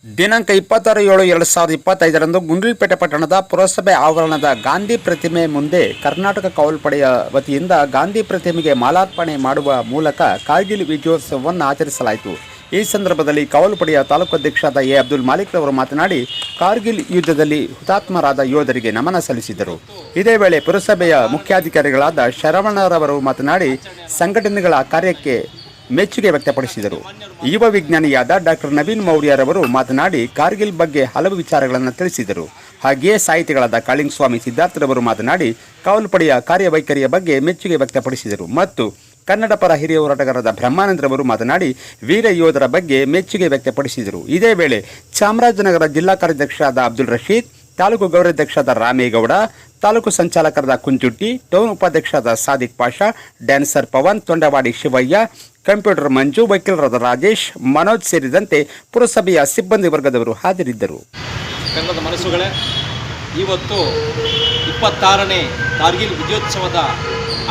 ದಿನಾಂಕ 26/7/2025 ಗುಂಡ್ಲುಪೇಟೆ ಪಟ್ಟಣದ ಪುರಸಭೆ ಆವರಣದ ಗಾಂಧಿ ಪ್ರತಿಮೆ ಮುಂದೆ ಕರ್ನಾಟಕ ಕಾವಲುಪಡೆಯ ವತಿಯಿಂದ ಗಾಂಧಿ ಪ್ರತಿಮೆಗೆ ಮಾಲಾರ್ಪಣೆ ಮಾಡುವ ಮೂಲಕ ಕಾರ್ಗಿಲ್ ವಿಜಯೋತ್ಸವವನ್ನು ಆಚರಿಸಲಾಯಿತು. ಈ ಸಂದರ್ಭದಲ್ಲಿ ಕಾವಲುಪಡೆಯ ತಾಲೂಕು ಅಧ್ಯಕ್ಷರಾದ ಎ ಅಬ್ದುಲ್ ಮಾಲಿಕ್ ಅವರು ಮಾತನಾಡಿ, ಕಾರ್ಗಿಲ್ ಯುದ್ಧದಲ್ಲಿ ಹುತಾತ್ಮರಾದ ಯೋಧರಿಗೆ ನಮನ ಸಲ್ಲಿಸಿದರು. ಇದೇ ವೇಳೆ ಪುರಸಭೆಯ ಮುಖ್ಯಾಧಿಕಾರಿಗಳಾದ ಶರವಣರವರು ಮಾತನಾಡಿ, ಸಂಘಟನೆಗಳ ಕಾರ್ಯಕ್ಕೆ ಮೆಚ್ಚುಗೆ ವ್ಯಕ್ತಪಡಿಸಿದರು. ಯುವ ವಿಜ್ಞಾನಿಯಾದ ಡಾಕ್ಟರ್ ನವೀನ್ ಮೌರ್ಯರವರು ಮಾತನಾಡಿ ಕಾರ್ಗಿಲ್ ಬಗ್ಗೆ ಹಲವು ವಿಚಾರಗಳನ್ನು ತಿಳಿಸಿದರು. ಹಾಗೆಯೇ ಸಾಹಿತಿಗಳಾದ ಕಾಳಿಂಗಸ್ವಾಮಿ ಸಿದ್ಧಾರ್ಥರವರು ಮಾತನಾಡಿ ಕಾವಲುಪಡೆಯ ಕಾರ್ಯವೈಖರಿಯ ಬಗ್ಗೆ ಮೆಚ್ಚುಗೆ ವ್ಯಕ್ತಪಡಿಸಿದರು. ಮತ್ತು ಕನ್ನಡ ಪರ ಹಿರಿಯ ಹೋರಾಟಗಾರರಾದ ಬ್ರಹ್ಮಾನಂದರವರು ಮಾತನಾಡಿ ವೀರ ಯೋಧರ ಬಗ್ಗೆ ಮೆಚ್ಚುಗೆ ವ್ಯಕ್ತಪಡಿಸಿದರು. ಇದೇ ವೇಳೆ ಚಾಮರಾಜನಗರ ಜಿಲ್ಲಾ ಕಾರ್ಯಾಧ್ಯಕ್ಷರಾದ ಅಬ್ದುಲ್ ರಶೀದ್, ತಾಲೂಕು ಗೌರವಾಧ್ಯಕ್ಷರಾದ ರಾಮೇಗೌಡ, ತಾಲೂಕು ಸಂಚಾಲಕರಾದ ಕುಂಚುಟ್ಟಿ, ಟೌನ್ ಉಪಾಧ್ಯಕ್ಷರಾದ ಸಾದಿಕ್ ಪಾಷಾ, ಡ್ಯಾನ್ಸರ್ ಪವನ್, ತೊಂಡವಾಡಿ ಶಿವಯ್ಯ, ಕಂಪ್ಯೂಟರ್ ಮಂಜು, ವಕೀಲರಾದ ರಾಜೇಶ್, ಮನೋಜ್ ಸೇರಿದಂತೆ ಪುರಸಭೆಯ ಸಿಬ್ಬಂದಿ ವರ್ಗದವರು ಹಾಜರಿದ್ದರು. ಕನ್ನಡದ ಮನಸ್ಸುಗಳೇ, ಇವತ್ತು 26ನೇ ಕಾರ್ಗಿಲ್ ವಿಜಯೋತ್ಸವದ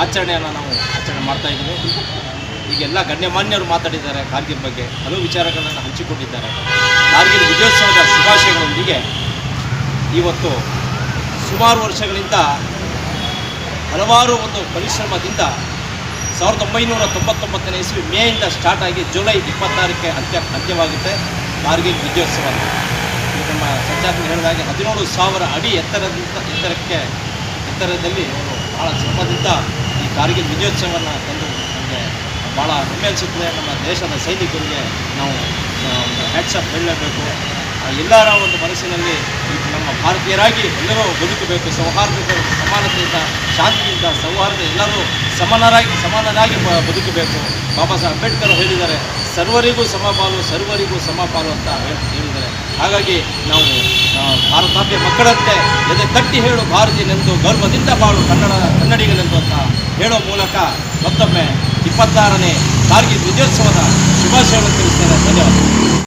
ಆಚರಣೆಯನ್ನು ನಾವು ಆಚರಣೆ ಮಾಡ್ತಾ ಇದ್ದೀವಿ. ಈಗೆಲ್ಲ ಗಣ್ಯಮಾನ್ಯರು ಮಾತಾಡಿದ್ದಾರೆ. ಕಾರ್ಗಿಲ್ ಬಗ್ಗೆ ಹಲವು ವಿಚಾರಗಳನ್ನು ಹಂಚಿಕೊಂಡಿದ್ದಾರೆ. ಕಾರ್ಗಿಲ್ ವಿಜಯೋತ್ಸವದ ಶುಭಾಶಯಗಳೊಂದಿಗೆ ಇವತ್ತು ಸುಮಾರು ವರ್ಷಗಳಿಂದ ಹಲವಾರು ಒಂದು ಪರಿಶ್ರಮದಿಂದ 1999ನೇ ಇಸ್ವಿ ಮೇಯಿಂದ ಸ್ಟಾರ್ಟ್ ಆಗಿ ಜುಲೈ 26ಕ್ಕೆ ಅಂತ್ಯವಾಗುತ್ತೆ ಕಾರ್ಗಿಲ್ ವಿಜಯೋತ್ಸವ. ನಮ್ಮ ಸಂಚಾಲಕರು ಹೇಳಿದಾಗೆ 17,000 ಅಡಿ ಎತ್ತರದಲ್ಲಿ ಅವರು ಭಾಳ ಶ್ರಮದಿಂದ ಈ ಕಾರ್ಗಿಲ್ ವಿಜಯೋತ್ಸವವನ್ನು ತಂದು ನಮಗೆ ಭಾಳ ಹೆಮ್ಮೆ ಅನಿಸುತ್ತದೆ. ನಮ್ಮ ದೇಶದ ಸೈನಿಕರಿಗೆ ನಾವು ಹ್ಯಾಟ್ಸ್ ಆಫ್ ಹೇಳಲೇಬೇಕು. ಎಲ್ಲರ ಒಂದು ಮನಸ್ಸಿನಲ್ಲಿ ನಮ್ಮ ಭಾರತೀಯರಾಗಿ ಎಲ್ಲರೂ ಬದುಕಬೇಕು, ಸೌಹಾರ್ದತೆ, ಸಮಾನತೆಯಿಂದ, ಶಾಂತಿಯಿಂದ, ಸೌಹಾರ್ದ, ಎಲ್ಲರೂ ಸಮಾನರಾಗಿ ಬದುಕಬೇಕು. ಬಾಬಾ ಸಾಹೇಬ್ ಅಂಬೇಡ್ಕರ್ ಹೇಳಿದ್ದಾರೆ, ಸರ್ವರಿಗೂ ಸಮಪಾಲು ಅಂತ ಹೇಳಿದ್ದಾರೆ. ಹಾಗಾಗಿ ನಾವು ಭಾರತಾಂಬೆ ಮಕ್ಕಳಂತೆ ಎದೆ ತಟ್ಟಿ ಹೇಳು ಭಾರತೀಯನೆಂದು, ಗರ್ವದಿಂದ ಬಾಳು ಕನ್ನಡಿಗನೆಂದು ಅಂತ ಹೇಳೋ ಮೂಲಕ ಮತ್ತೊಮ್ಮೆ 26ನೇ ಕಾರ್ಗಿಲ್ ವಿಜಯೋತ್ಸವದ ಶುಭಾಶಯಗಳನ್ನು ತಿಳಿಸ್ತೇನೆ. ಧನ್ಯವಾದ.